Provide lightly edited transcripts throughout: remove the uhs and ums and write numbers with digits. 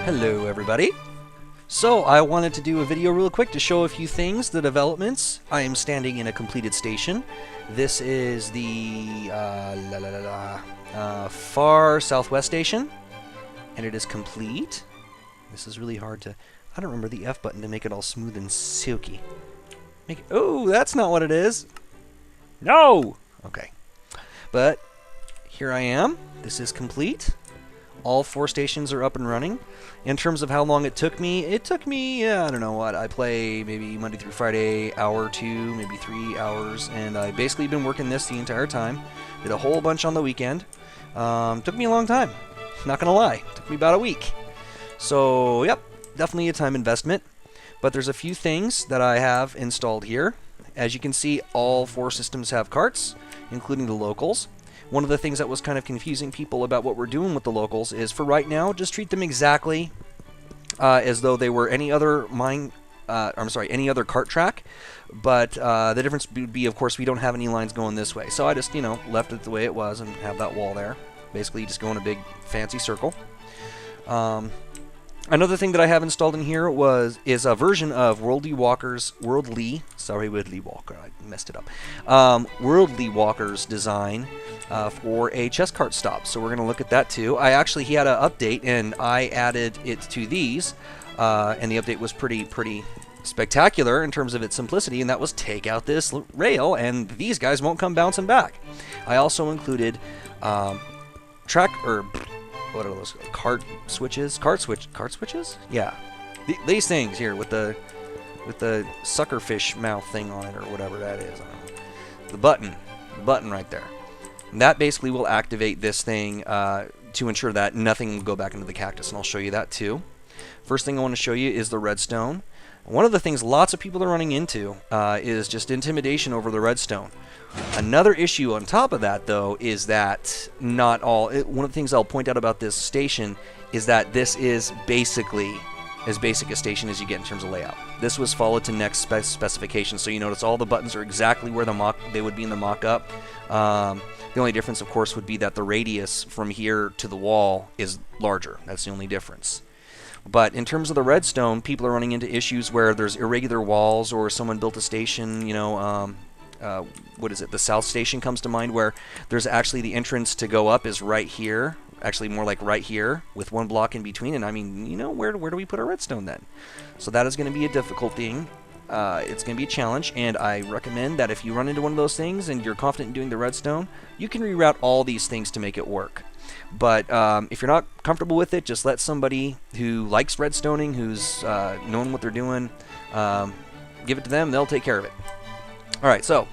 Hello everybody. So I wanted to do a video real quick to show a few things, the developments. I am standing in a completed station. This is the far southwest station, and it is complete. This is really hard to... I don't remember the F button to make it all smooth and silky. Make it... Oh, that's not what it is. No! Okay. But here I am. This is complete. All 4 stations are up and running. In terms of how long it took me, I don't know what, I play maybe Monday through Friday, hour or 2, maybe 3 hours, and I basically been working this the entire time. Did a whole bunch on the weekend. Took me a long time, not gonna lie. Took me about a week. So, yep, definitely a time investment. But there's a few things that I have installed here. As you can see, all 4 systems have carts, including the locals. One of the things that was kind of confusing people about what we're doing with the locals is, for right now, just treat them exactly as though they were any other any other cart track. But the difference would be, of course, we don't have any lines going this way. So I just, left it the way it was and have that wall there. Basically, just go in a big fancy circle. Another thing that I have installed in here is a version of Worldly Walker's design for a chest cart stop. So we're going to look at that too. He had an update and I added it to these, and the update was pretty spectacular in terms of its simplicity, and that was take out this rail and these guys won't come bouncing back. I also included what are those? Cart switches? Yeah. These things here with the suckerfish mouth thing on it, or whatever that is. The button right there. And that basically will activate this thing to ensure that nothing will go back into the cactus, and I'll show you that too. First thing I want to show you is the redstone. One of the things lots of people are running into is just intimidation over the redstone. Another issue on top of that, though, is that one of the things I'll point out about this station is that this is basically as basic a station as you get in terms of layout. This was followed to next specifications, so you notice all the buttons are exactly where they would be in the mock-up. The only difference, of course, would be that the radius from here to the wall is larger. That's the only difference. But in terms of the redstone, people are running into issues where there's irregular walls, or someone built a station, the south station comes to mind, where there's actually the entrance to go up is right here, actually more like right here, with 1 block in between, and I mean, where do we put our redstone then? So that is going to be a difficult thing. It's going to be a challenge, and I recommend that if you run into one of those things and you're confident in doing the redstone, you can reroute all these things to make it work. But if you're not comfortable with it, just let somebody who likes redstoning, who's knowing what they're doing, give it to them. They'll take care of it. Alright, so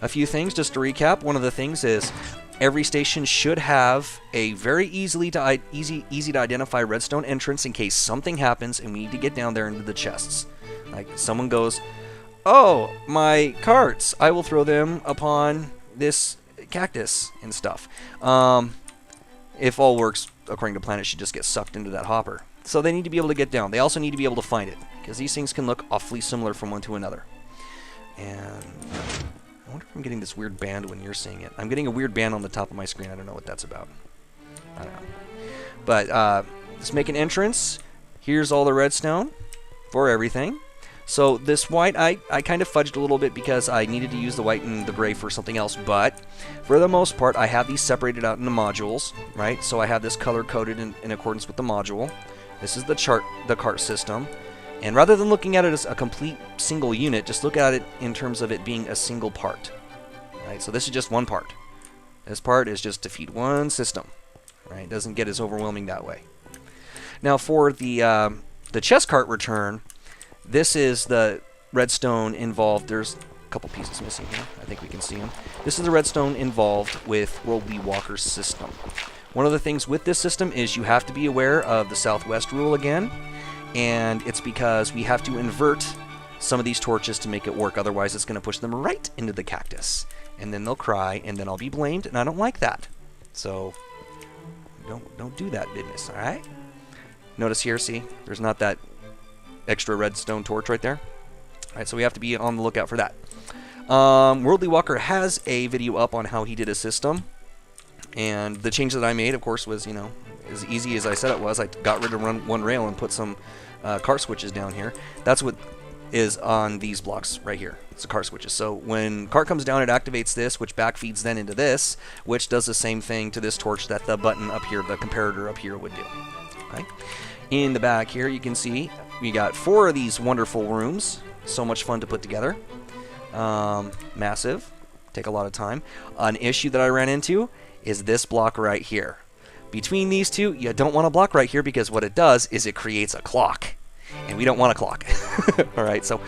a few things just to recap. One of the things is every station should have a very easy to identify redstone entrance in case something happens and we need to get down there into the chests. Like someone goes, "Oh, my carts, I will throw them upon this cactus and stuff." If all works according to plan, it should just get sucked into that hopper. So they need to be able to get down. They also need to be able to find it, because these things can look awfully similar from one to another. And I wonder if I'm getting this weird band when you're seeing it. I'm getting a weird band on the top of my screen. I don't know what that's about. I don't know. But let's make an entrance. Here's all the redstone for everything. So this white, I kind of fudged a little bit because I needed to use the white and the gray for something else, but for the most part, I have these separated out into modules, right? So I have this color-coded in accordance with the module. This is the cart system. And rather than looking at it as a complete single unit, just look at it in terms of it being a single part, right? So this is just one part. This part is just to feed one system, right? It doesn't get as overwhelming that way. Now for the chest cart return, this is the redstone involved. There's a couple pieces missing here. I think we can see them. This is the redstone involved with Worldly Walker's system. One of the things with this system is you have to be aware of the southwest rule again, and it's because we have to invert some of these torches to make it work. Otherwise, it's going to push them right into the cactus, and then they'll cry, and then I'll be blamed, and I don't like that. So don't do that business, all right? Notice here, see, there's not that extra redstone torch right there. Alright, so we have to be on the lookout for that. Worldly Walker has a video up on how he did his system. And the change that I made, of course, was, as easy as I said it was. I got rid of one rail and put some cart switches down here. That's what is on these blocks right here. It's the cart switches. So when cart comes down, it activates this, which backfeeds then into this, which does the same thing to this torch that the button up here, the comparator up here, would do. Okay. In the back here, you can see we got 4 of these wonderful rooms. So much fun to put together. Massive. Take a lot of time. An issue that I ran into is this block right here. Between these two, you don't want a block right here because what it does is it creates a clock. And we don't want a clock. Alright, so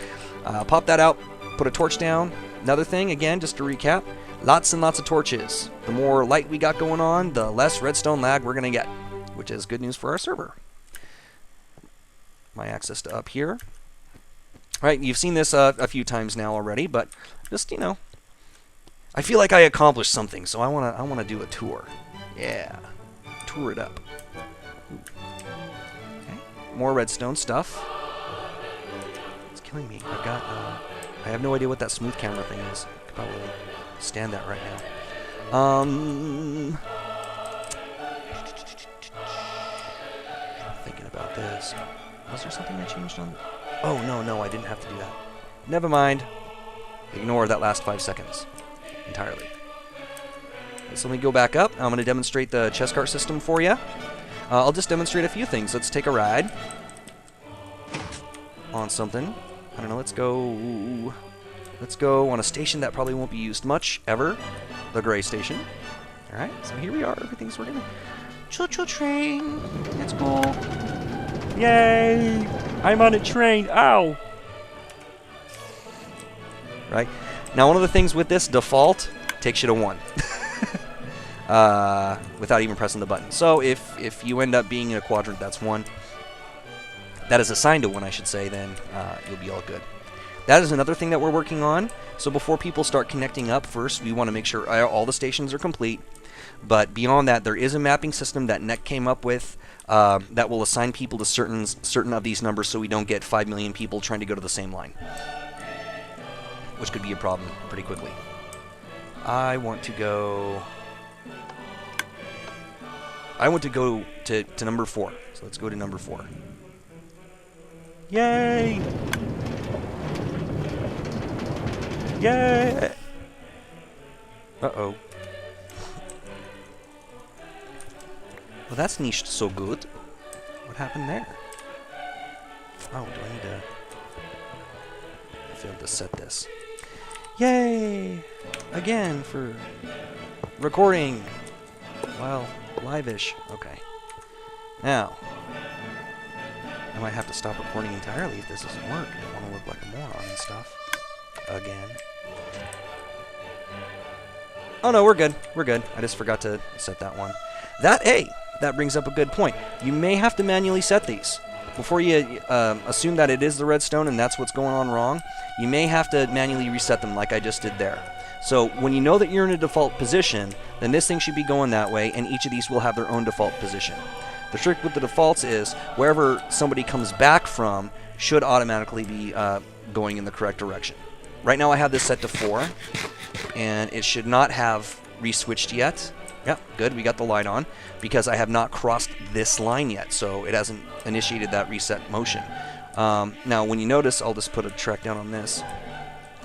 pop that out, put a torch down. Another thing, again, just to recap, lots and lots of torches. The more light we got going on, the less redstone lag we're going to get, which is good news for our server. My access to up here. Alright, you've seen this a few times now already, but just, you know, I feel like I accomplished something, so I wanna do a tour. Yeah, tour it up. Okay, more redstone stuff. It's killing me. I have no idea what that smooth camera thing is. I could probably stand that right now. Thinking about this. Was there something I changed on? Oh no, I didn't have to do that. Never mind. Ignore that last 5 seconds entirely. So let me go back up. I'm going to demonstrate the chest cart system for you. I'll just demonstrate a few things. Let's take a ride on something. I don't know. Let's go on a station that probably won't be used much ever. The gray station. All right. So here we are. Everything's working. Choo-choo train. It's cool. Yay! I'm on a train. Ow! Right. Now, one of the things with this, default takes you to 1. Without even pressing the button. So if you end up being in a quadrant that's 1, that is assigned to 1, I should say, then you'll be all good. That is another thing that we're working on. So before people start connecting up, first we want to make sure all the stations are complete. But beyond that, there is a mapping system that NEC came up with that will assign people to certain of these numbers, so we don't get 5 million people trying to go to the same line, which could be a problem pretty quickly. I want to go to number 4. So let's go to number 4. Yay! Yay! Uh-oh. Well, that's niched so good. What happened there? Oh, do I need to... I failed to set this. Yay! Again for recording. Well, live-ish. Okay. Now, I might have to stop recording entirely if this doesn't work. I don't want to look like a moron and stuff. Again. Oh no, we're good. We're good. I just forgot to set that one. That brings up a good point. You may have to manually set these. Before you assume that it is the redstone and that's what's going on wrong, you may have to manually reset them like I just did there. So when you know that you're in a default position, then this thing should be going that way, and each of these will have their own default position. The trick with the defaults is wherever somebody comes back from should automatically be going in the correct direction. Right now I have this set to 4, and it should not have re-switched yet. Yep, good, we got the light on, because I have not crossed this line yet, so it hasn't initiated that reset motion. Now, when you notice, I'll just put a track down on this.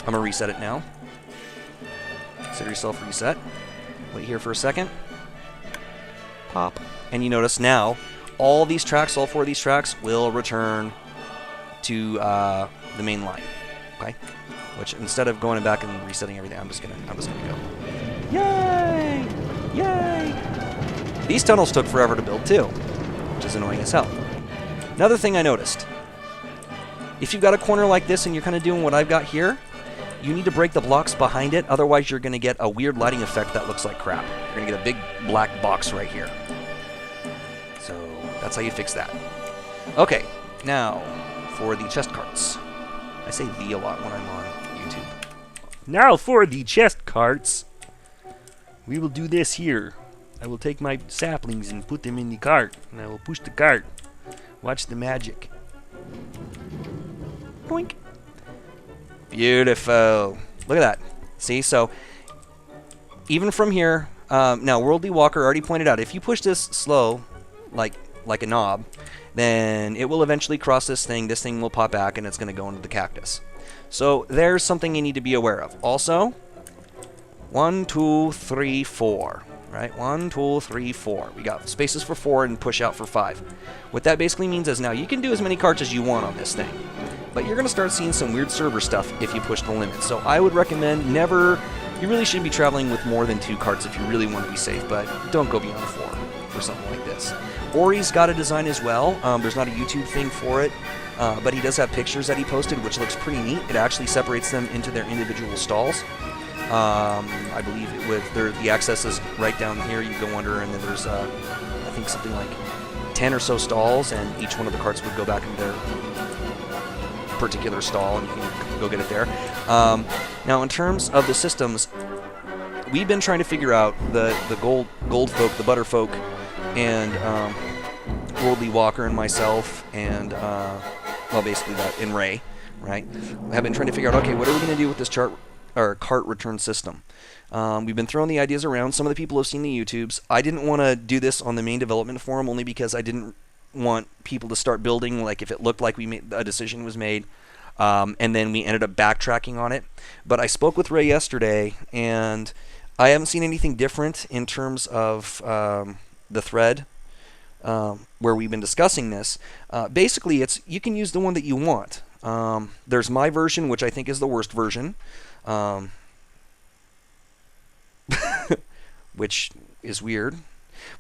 I'm going to reset it now. Consider yourself reset. Wait here for a second. Pop. And you notice now, all 4 of these tracks will return to the main line. Okay? Which, instead of going back and resetting everything, I'm just gonna go. Yay! Yay! These tunnels took forever to build too, which is annoying as hell. Another thing I noticed. If you've got a corner like this and you're kind of doing what I've got here, you need to break the blocks behind it, otherwise you're going to get a weird lighting effect that looks like crap. You're going to get a big black box right here. So that's how you fix that. Okay, now for the chest carts. I say "the" a lot when I'm on YouTube. Now for the chest carts. We will do this here. I will take my saplings and put them in the cart, and I will push the cart. Watch the magic. Boink. Beautiful. Look at that. See, so even from here, now Worldly Walker already pointed out, if you push this slow, like a knob, then it will eventually cross this thing will pop back, and it's going to go into the cactus. So there's something you need to be aware of. Also, 1, 2, 3, 4. Right? 1, 2, 3, 4. We got spaces for 4 and push out for 5. What that basically means is now you can do as many carts as you want on this thing, but you're going to start seeing some weird server stuff if you push the limit. So I would recommend you really shouldn't be traveling with more than 2 carts if you really want to be safe, but don't go beyond 4 for something like this. Ori's got a design as well. There's not a YouTube thing for it, but he does have pictures that he posted, which looks pretty neat. It actually separates them into their individual stalls. I believe the access is right down here. You go under, and then there's I think something like 10 or so stalls, and each one of the carts would go back into their particular stall, and you can go get it there. Now, in terms of the systems, we've been trying to figure out the gold folk, the butter folk, and Worldly Walker and myself, and well, basically that, and Ray, right? Have been trying to figure out, okay, what are we going to do with this cart return system? We've been throwing the ideas around. Some of the people have seen the YouTubes. I didn't want to do this on the main development forum only because I didn't want people to start building like if it looked like a decision was made, and then we ended up backtracking on it. But I spoke with Ray yesterday, and I haven't seen anything different in terms of the thread where we've been discussing this. Basically, you can use the one that you want. There's my version, which I think is the worst version, which is weird,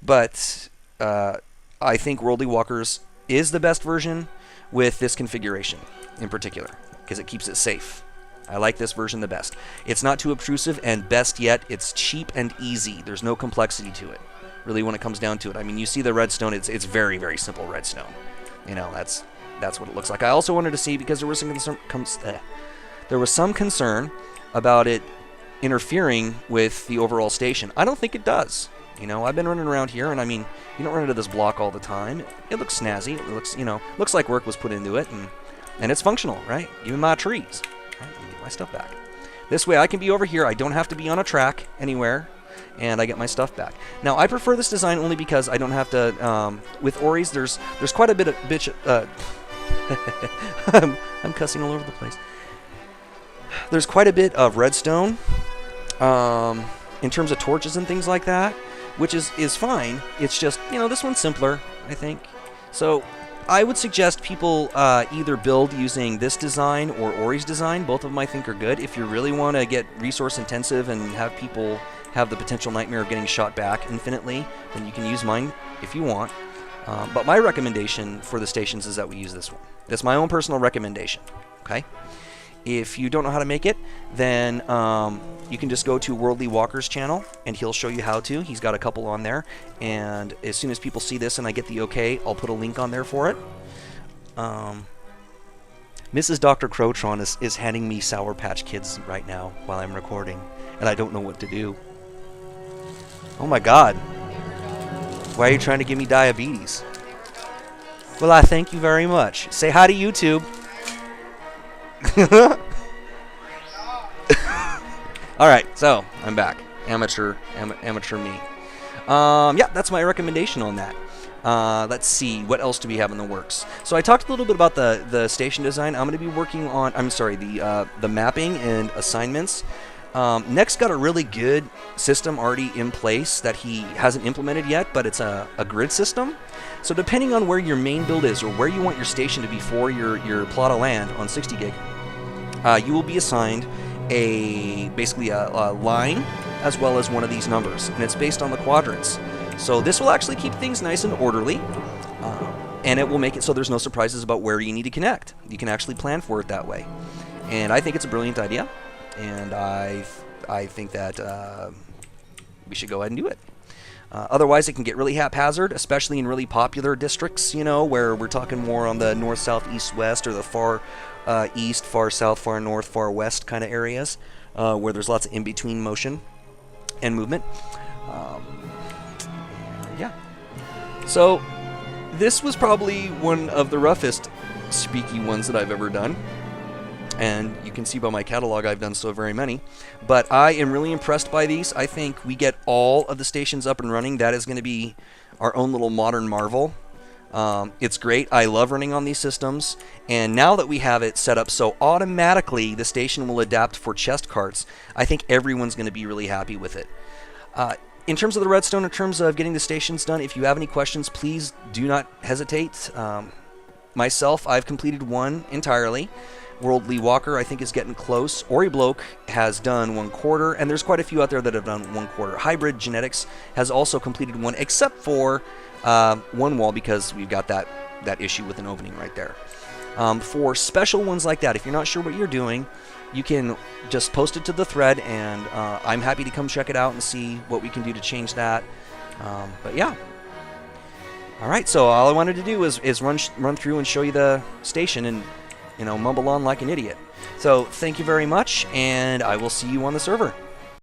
but I think Worldly Walkers is the best version with this configuration in particular, because it keeps it safe. I like this version the best. It's not too obtrusive, and best yet, it's cheap and easy. There's no complexity to it, really, when it comes down to it. I mean, you see the redstone, it's very, very simple redstone. You know, that's what it looks like. I also wanted to see, because there was some concern about it interfering with the overall station. I don't think it does. You know, I've been running around here, and I mean, you don't run into this block all the time. It looks snazzy. It looks, looks like work was put into it, and it's functional, right? Give me my trees. Right? Get my stuff back. This way I can be over here. I don't have to be on a track anywhere, and I get my stuff back. Now, I prefer this design only because I don't have to, with Ori's, there's quite a bit of, I'm cussing all over the place. There's quite a bit of redstone, in terms of torches and things like that, which is fine. It's just, this one's simpler, I think. So I would suggest people either build using this design or Ori's design. Both of them I think are good. If you really want to get resource intensive and have people have the potential nightmare of getting shot back infinitely, then you can use mine if you want. But my recommendation for the stations is that we use this one. That's my own personal recommendation. Okay? If you don't know how to make it, then you can just go to Worldly Walker's channel, and he'll show you how to. He's got a couple on there, and as soon as people see this and I get the okay, I'll put a link on there for it. Mrs. Dr. Crowtron is handing me Sour Patch Kids right now while I'm recording, and I don't know what to do. Oh my god. Why are you trying to give me diabetes? Well, I thank you very much. Say hi to YouTube. Alright, so I'm back. Amateur me. Yeah, that's my recommendation on that. Let's see, what else do we have in the works? So I talked a little bit about the station design. I'm going to be working on, the mapping and assignments. Next got a really good system already in place that he hasn't implemented yet, but it's a grid system. So depending on where your main build is, or where you want your station to be for your plot of land on 60 gig, you will be assigned basically a line as well as one of these numbers, and it's based on the quadrants. So this will actually keep things nice and orderly, and it will make it so there's no surprises about where you need to connect. You can actually plan for it that way, and I think it's a brilliant idea, and I think that we should go ahead and do it. Otherwise, it can get really haphazard, especially in really popular districts, where we're talking more on the north, south, east, west, or the far east, far south, far north, far west kind of areas, where there's lots of in-between motion and movement. Yeah. So, this was probably one of the roughest speaky ones that I've ever done. And you can see by my catalog I've done so very many. But I am really impressed by these. I think we get all of the stations up and running. That is going to be our own little modern marvel. It's great. I love running on these systems. And now that we have it set up so automatically the station will adapt for chest carts, I think everyone's going to be really happy with it. In terms of the redstone, in terms of getting the stations done, if you have any questions, please do not hesitate. Myself, I've completed one entirely. Worldly Walker, I think, is getting close. Oribloke has done 1/4, and there's quite a few out there that have done 1/4. Hybrid Genetics has also completed one, except for one wall, because we've got that issue with an opening right there. For special ones like that, if you're not sure what you're doing, you can just post it to the thread, and I'm happy to come check it out and see what we can do to change that. But yeah. All right, so all I wanted to do is run through and show you the station and, you know, mumble on like an idiot. So thank you very much, and I will see you on the server.